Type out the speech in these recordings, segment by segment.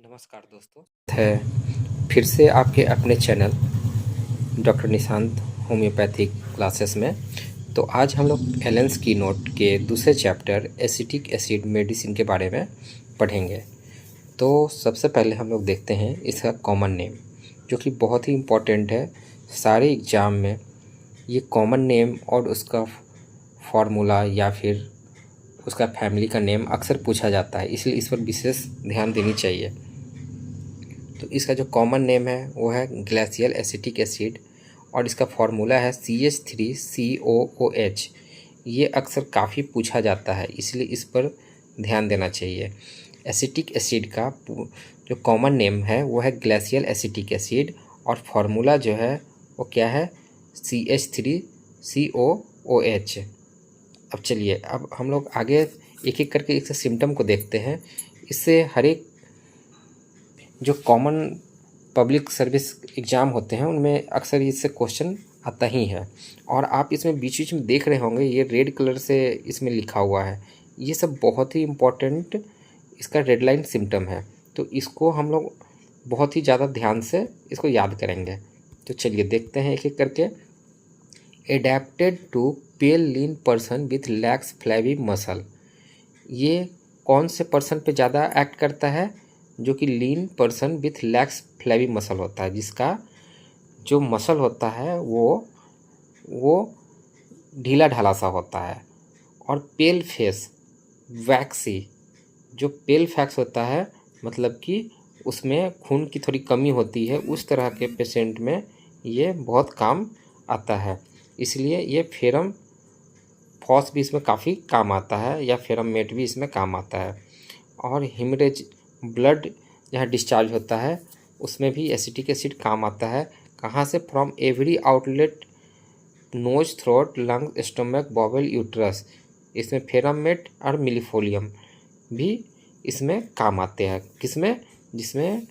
नमस्कार दोस्तों है फिर से आपके अपने channel doctor Nishant homeopathic classes में। तो आज हम लोग एलेंस की नोट के दूसरे चैप्टर एसिटिक एसिड मेडिसिन के बारे में पढ़ेंगे। तो सबसे पहले हम लोग देखते हैं इसका कॉमन नेम, जो कि बहुत ही इम्पोर्टेंट है सारे एग्ज़ाम में। ये कॉमन नेम और उसका फार्मूला या फिर उसका फैमिली का नेम अक्सर पूछा जाता है, इसलिए इस पर विशेष ध्यान देनी चाहिए। तो इसका जो कॉमन नेम है वो है ग्लेशियल एसिटिक एसिड और इसका फार्मूला है CH3COOH। ये अक्सर काफ़ी पूछा जाता है, इसलिए इस पर ध्यान देना चाहिए। एसिटिक एसिड का जो कॉमन नेम है वो है ग्लेशियल एसिटिक एसिड और फार्मूला जो है वो क्या है, CH3COOH। अब चलिए, अब हम लोग आगे एक एक करके इसके सिम्टम को देखते हैं। इससे हर एक जो कॉमन पब्लिक सर्विस एग्ज़ाम होते हैं उनमें अक्सर इससे क्वेश्चन आता ही है। और आप इसमें बीच बीच में देख रहे होंगे ये रेड कलर से इसमें लिखा हुआ है, ये सब बहुत ही इम्पोर्टेंट इसका रेड लाइन सिम्टम है। तो इसको हम लोग बहुत ही ज़्यादा ध्यान से इसको याद करेंगे। तो चलिए देखते हैं एक एक करके। Adapted to pale lean person with lax flabby muscle. ये कौन से पर्सन पे ज़्यादा एक्ट करता है? जो कि लीन person with lax flabby muscle होता है, जिसका जो मसल होता है वो ढीला ढाला सा होता है। और पेल फेस वैक्सी, जो पेल फैक्स होता है मतलब कि उसमें खून की थोड़ी कमी होती है, उस तरह के पेशेंट में ये बहुत काम आता है। इसलिए ये फेरम फॉस भी इसमें काफ़ी काम आता है या फेरम मेट भी इसमें काम आता है। और हिमरेज ब्लड जहाँ डिस्चार्ज होता है उसमें भी एसिटिक एसिड काम आता है। कहाँ से? From every outlet, nose, throat, lung, stomach, bowel, uterus. इसमें फेरमेट और मिलीफोलियम भी इसमें काम आते हैं। किसमें? जिसमें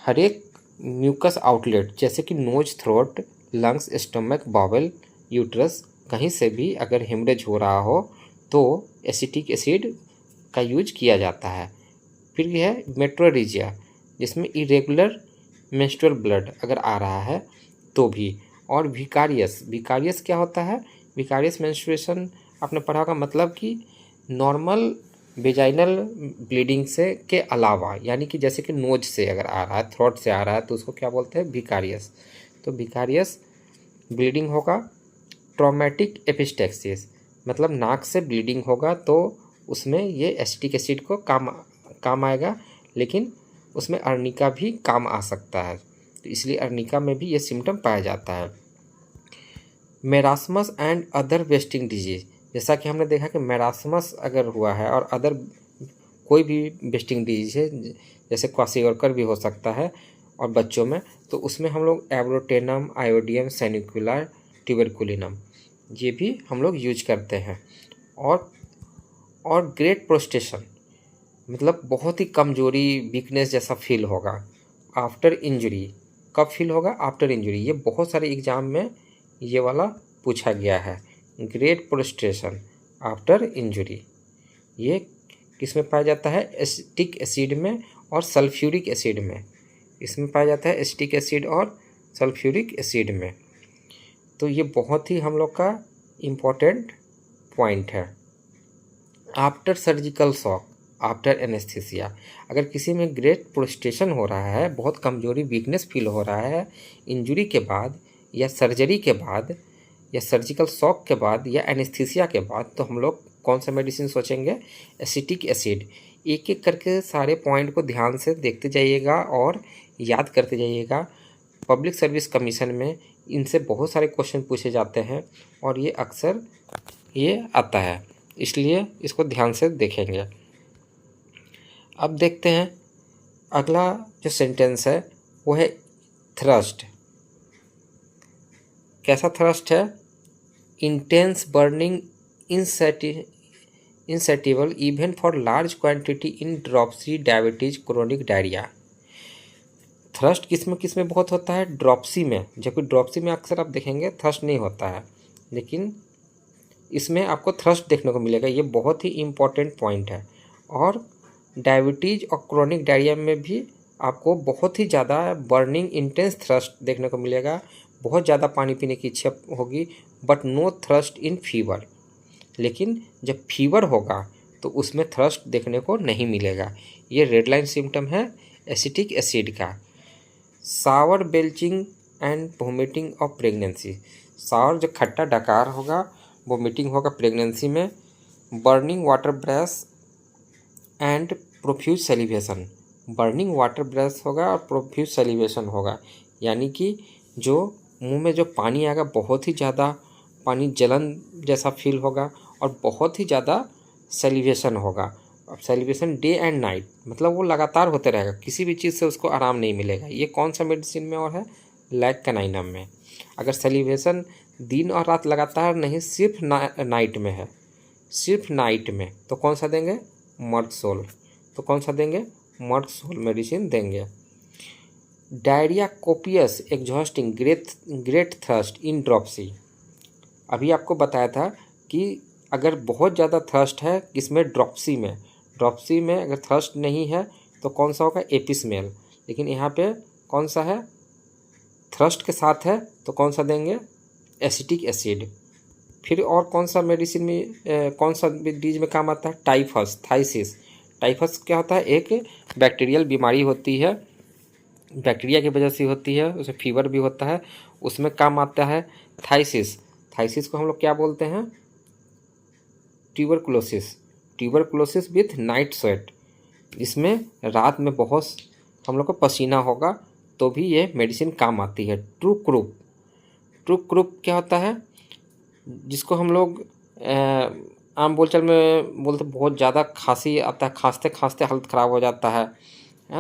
हर एक म्यूकस आउटलेट जैसे कि nose, throat, lungs, stomach, bowel, uterus, कहीं से भी अगर हेमरेज हो रहा हो तो एसिटिक एसिड का यूज किया जाता है। फिर यह है मेट्रोरेजिया, जिसमें इरेगुलर मेंस्ट्रुअल ब्लड अगर आ रहा है तो भी। और विकारियस क्या होता है? विकारियस मेंस्ट्रुएशन आपने पढ़ा होगा, मतलब कि नॉर्मल वेजाइनल ब्लीडिंग से के अलावा, यानी कि जैसे कि नोज से अगर आ रहा है, थ्रोट से आ रहा है तो उसको क्या बोलते हैं? विकारियस। तो विकारियस ब्लीडिंग होगा। ट्रॉमेटिक एपिस्टेक्सिस, मतलब नाक से ब्लीडिंग होगा तो उसमें ये एसिटिक एसिड को काम आएगा, लेकिन उसमें अर्निका भी काम आ सकता है, तो इसलिए अर्निका में भी ये सिम्टम पाया जाता है। Marasmus and other wasting disease, जैसा कि हमने देखा कि मेरास्मस अगर हुआ है और अदर कोई भी वेस्टिंग डिजीज है जैसे क्वासियोरकर भी हो सकता है और बच्चों में, तो उसमें हम लोग एब्रोटेनम, आयोडियम, सैनिकुलर, ट्यूबरकुलिनम ये भी हम लोग यूज करते हैं। और ग्रेट प्रोस्टेशन, मतलब बहुत ही कमजोरी, वीकनेस जैसा फील होगा आफ्टर इंजरी। कब फील होगा? After injury. ये बहुत सारे एग्जाम में ये वाला पूछा गया है। ग्रेट प्रोस्टेशन आफ्टर इंजरी ये किस में पाया जाता है? एसिटिक एसिड में और सल्फ्यूरिक एसिड में। इसमें पाया जाता है एसिटिक एसिड और सल्फ्यूरिक एसिड में। तो ये बहुत ही हम लोग का इम्पोर्टेंट पॉइंट है। After surgical shock, after anaesthesia, अगर किसी में ग्रेट प्रोस्टेशन हो रहा है, बहुत कमजोरी, वीकनेस फील हो रहा है इंजरी के बाद या सर्जरी के बाद या सर्जिकल शॉक के बाद या एनेस्थीसिया के बाद, तो हम लोग कौन सा मेडिसिन सोचेंगे? Acetic acid. एक एक करके सारे पॉइंट को ध्यान से देखते जाइएगा और याद करते जाइएगा। पब्लिक सर्विस कमीशन में इनसे बहुत सारे क्वेश्चन पूछे जाते हैं और ये अक्सर ये आता है, इसलिए इसको ध्यान से देखेंगे। अब देखते हैं अगला जो सेंटेंस है वो है थ्रस्ट। कैसा थ्रस्ट है? Intense burning insatiable even for large quantity in dropsy, diabetes, chronic diarrhoea. Thirst किस में बहुत होता है? ड्रॉप्सी में, जबकि ड्रॉप्सी में अक्सर आप देखेंगे थ्रस्ट नहीं होता है, लेकिन इसमें आपको थ्रस्ट देखने को मिलेगा। ये बहुत ही इम्पोर्टेंट पॉइंट है। और डायबिटीज़ और क्रोनिक डायरिया में भी आपको बहुत ही ज़्यादा बर्निंग इंटेंस थ्रस्ट देखने को मिलेगा, बहुत ज़्यादा पानी पीने की इच्छा होगी, but no thirst in fever. लेकिन जब फीवर होगा तो उसमें थ्रस्ट देखने को नहीं मिलेगा। ये रेड लाइन सिम्टम है एसिटिक एसिड का। Sour belching and vomiting of pregnancy, sour जो खट्टा डकार होगा, वोमिटिंग होगा प्रेगनेंसी में। Burning water brash and profuse salivation, burning water brash होगा और प्रोफ्यूज सेलिब्रेशन होगा, यानी कि जो मुंह में जो पानी आएगा बहुत ही ज़्यादा पानी जलन जैसा फील होगा और बहुत ही ज़्यादा सेलिब्रेशन होगा। अब सेलिब्रेशन डे एंड नाइट, मतलब वो लगातार होते रहेगा, किसी भी चीज़ से उसको आराम नहीं मिलेगा। ये कौन सा मेडिसिन में और है? लैक कैनाइनम में। अगर सेलिब्रेशन दिन और रात लगातार नहीं, सिर्फ नाइट में है, सिर्फ नाइट में, तो कौन सा देंगे? मर्कसोल। तो कौन सा देंगे? मर्कसोल मेडिसिन देंगे। Diarrhoea copious exhausting great thirst इन ड्रॉप्सी, अभी आपको बताया था कि अगर बहुत ज़्यादा थर्स्ट है किसमें? ड्रॉप्सी में। ड्रॉप्सी में अगर थर्स्ट नहीं है तो कौन सा होगा? एपिसमेल। लेकिन यहाँ पे कौन सा है? थ्रस्ट के साथ है, तो कौन सा देंगे? Acetic acid. फिर और कौन सा मेडिसिन में कौन सा डिजीज में काम आता है? टाइफस, थाइसिस। टाइफस क्या होता है? एक बैक्टीरियल बीमारी होती है, बैक्टीरिया की वजह से होती है, उसे फीवर भी होता है, उसमें काम आता है थाइसिस। थाइसिस को हम लोग क्या बोलते हैं? Tuberculosis. Tuberculosis with night sweat, इसमें रात में बहुत हम लोग को पसीना होगा तो भी ये मेडिसिन काम आती है। ट्रू क्रूप, ट्रू क्रूप क्या होता है? जिसको हम लोग आम बोलचाल में बोलते बहुत ज़्यादा खांसी आता है, खांसते खांसते हालत ख़राब हो जाता है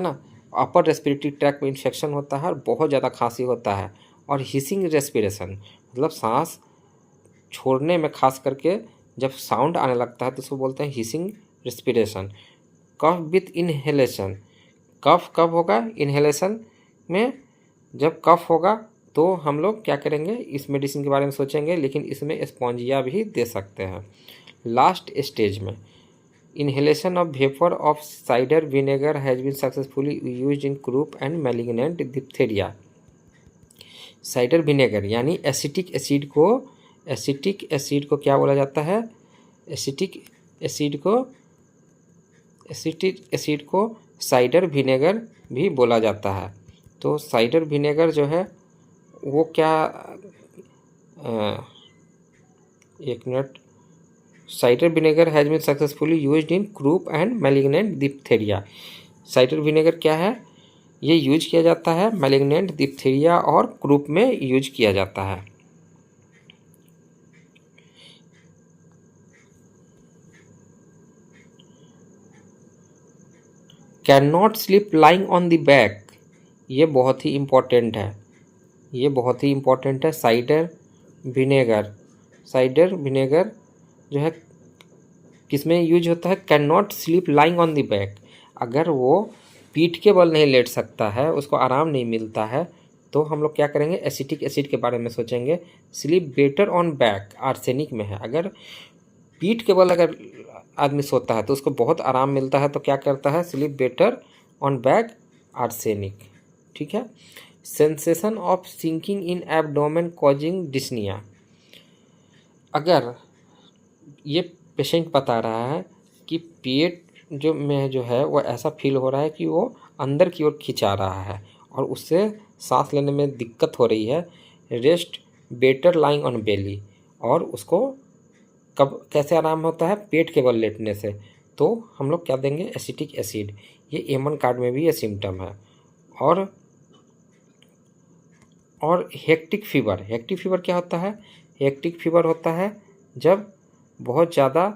ना। अपर रेस्पिरेटरी ट्रैक में इन्फेक्शन होता है और बहुत ज़्यादा खांसी होता है। और हिसिंग रेस्पिरेशन, मतलब सांस छोड़ने में खास करके जब साउंड आने लगता है तो उसको बोलते हैं hissing respiration. Cough with inhalation, cough कब होगा? इनहेलेशन में जब कफ होगा तो हम लोग क्या करेंगे? इस मेडिसिन के बारे में सोचेंगे, लेकिन इसमें स्पॉन्जिया भी दे सकते हैं। लास्ट स्टेज में inhalation of vapour of cider vinegar has been successfully used in croup and malignant diphtheria. Cider vinegar यानी एसिटिक एसिड को क्या बोला जाता है? एसिटिक एसिड को साइडर विनेगर भी बोला जाता है। तो साइडर विनेगर जो है वो क्या, एक minute, cider vinegar has been successfully used in croup and malignant diphtheria. Cider vinegar क्या है? ये यूज किया जाता है मैलिग्नेंट डिप्थेरिया और क्रूप में यूज किया जाता है। Can not sleep lying on the back, ये बहुत ही इम्पोर्टेंट है, ये बहुत ही इम्पोर्टेंट है। साइडर विनेगर जो है किसमें यूज होता है? Can not sleep lying on the back, अगर वो पीठ के बल नहीं लेट सकता है, उसको आराम नहीं मिलता है, तो हम लोग क्या करेंगे? एसिटिक एसिड के बारे में सोचेंगे। Sleep better on back, arsenic में है। अगर पीठ के बल अगर आदमी सोता है तो उसको बहुत आराम मिलता है, तो क्या करता है? Sleep better on back, arsenic. ठीक है। Sensation of sinking in abdomen causing dyspnoea, अगर ये पेशेंट बता रहा है कि पेट जो है वो ऐसा फील हो रहा है कि वो अंदर की ओर खिंचा रहा है और उससे सांस लेने में दिक्कत हो रही है, रेस्ट बेटर लाइंग ऑन बेली, और उसको कब कैसे आराम होता है? पेट के बल लेटने से, तो हम लोग क्या देंगे? Acetic acid. ये एमन कार्ड में भी ये सिम्टम है। और हेक्टिक फीवर क्या होता है? हेक्टिक फीवर होता है जब बहुत ज़्यादा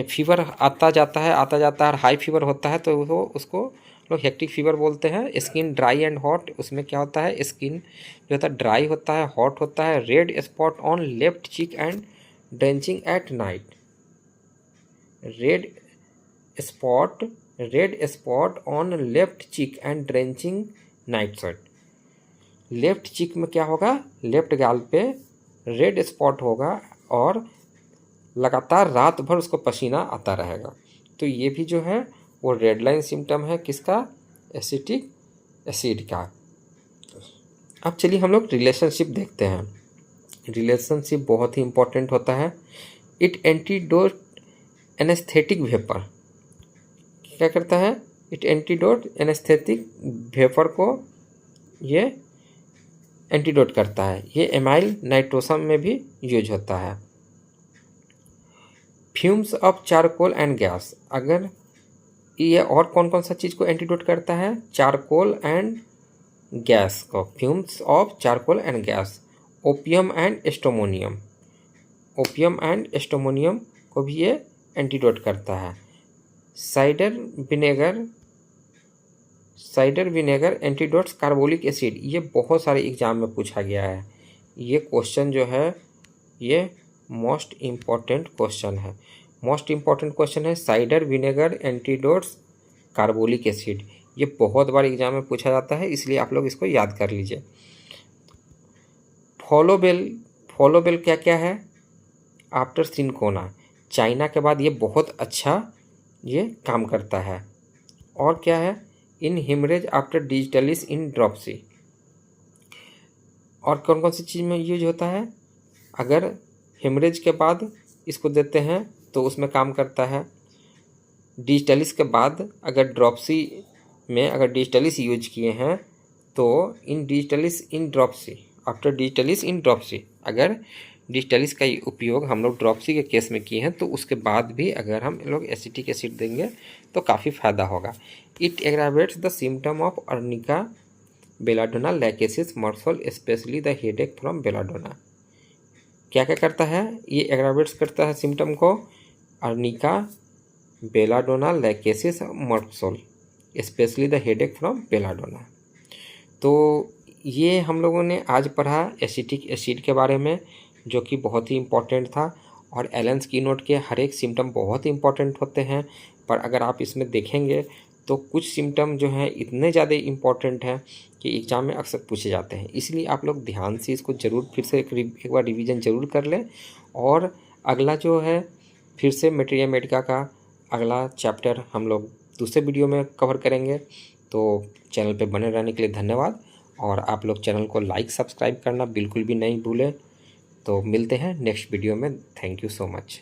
फीवर आता जाता है और हाई फीवर होता है, तो वो उसको लोग हेक्टिक फीवर बोलते हैं। स्किन ड्राई एंड हॉट, उसमें क्या होता है? स्किन जो होता है ड्राई होता है, हॉट होता है। Red spot on left cheek and drenching at night, red spot on left cheek and drenching night sweat. Left cheek में क्या होगा? लेफ्ट गाल पे रेड स्पॉट होगा और लगातार रात भर उसको पसीना आता रहेगा। तो ये भी जो है वो रेड लाइन सिम्टम है किसका, एसिटिक एसिड का। अब चलिए हम लोग रिलेशनशिप देखते हैं। रिलेशनशिप बहुत ही इम्पोर्टेंट होता है। इट एंटीडोट एनेस्थेटिक वेपर, क्या करता है, इट एंटीडोट एनेस्थेटिक वेपर को ये एंटीडोट करता है। ये एमाइल नाइट्रोसम में भी यूज होता है। Fumes of charcoal and gas, अगर ये और कौन कौन सा चीज़ को एंटीडोट करता है, चारकोल एंड गैस को, fumes of charcoal and gas. Opium and antimonium, opium and antimonium को भी ये एंटीडोट करता है। Cider vinegar antidotes carbolic acid, ये बहुत सारे एग्जाम में पूछा गया है। ये क्वेश्चन जो है ये मोस्ट इम्पॉर्टेंट क्वेश्चन है। मोस्ट इम्पॉर्टेंट क्वेश्चन है cider vinegar antidotes carbolic acid. ये बहुत बार एग्जाम में पूछा जाता है, इसलिए आप लोग इसको याद कर लीजिए। फॉलोबेल क्या क्या है, आफ्टर सिनकोना, चाइना के बाद ये बहुत अच्छा ये काम करता है। और क्या है, इन हेमरेज आफ्टर डिजिटलिस इन ड्रॉप्सी। और कौन कौन सी चीज़ में यूज होता है, अगर हेमरेज के बाद इसको देते हैं तो उसमें काम करता है। डिजिटलिस के बाद अगर ड्रॉप्सी में अगर डिजिटलिस यूज किए हैं तो इन डिजिटलिस इन ड्रॉप्सी, आफ्टर डिजिटलिस इन ड्रॉप्सी, अगर डिजिटलिस का उपयोग हम लोग ड्रॉप्सी के केस में किए हैं तो उसके बाद भी अगर हम लोग एसिटिक एसिड देंगे तो काफ़ी फ़ायदा होगा। It aggravates the symptom of arnica belladonna lachesis merc sol, specially the headache from belladonna. क्या क्या करता है, ये एग्रावेट्स करता है सिम्टम को, arnica belladonna lachesis merc sol, specially the headache from belladonna. तो ये हम लोगों ने आज पढ़ा एसिटिक एसिड के बारे में, जो कि बहुत ही इम्पोर्टेंट था। और एलन स्कीनोट के हर एक सिम्टम बहुत ही इम्पोर्टेंट होते हैं, पर अगर आप इसमें देखेंगे तो कुछ सिम्टम जो हैं इतने ज़्यादा इम्पोर्टेंट हैं कि एग्ज़ाम में अक्सर पूछे जाते हैं। इसलिए आप लोग ध्यान से इसको ज़रूर फिर से एक बार रिवीजन ज़रूर कर लें। और अगला जो है फिर से मटेरिया मेडिका का अगला चैप्टर हम लोग दूसरे वीडियो में कवर करेंगे। तो चैनल पे बने रहने के लिए धन्यवाद, और आप लोग चैनल को लाइक सब्सक्राइब करना बिल्कुल भी नहीं भूलें। तो मिलते हैं नेक्स्ट वीडियो में। Thank you so much.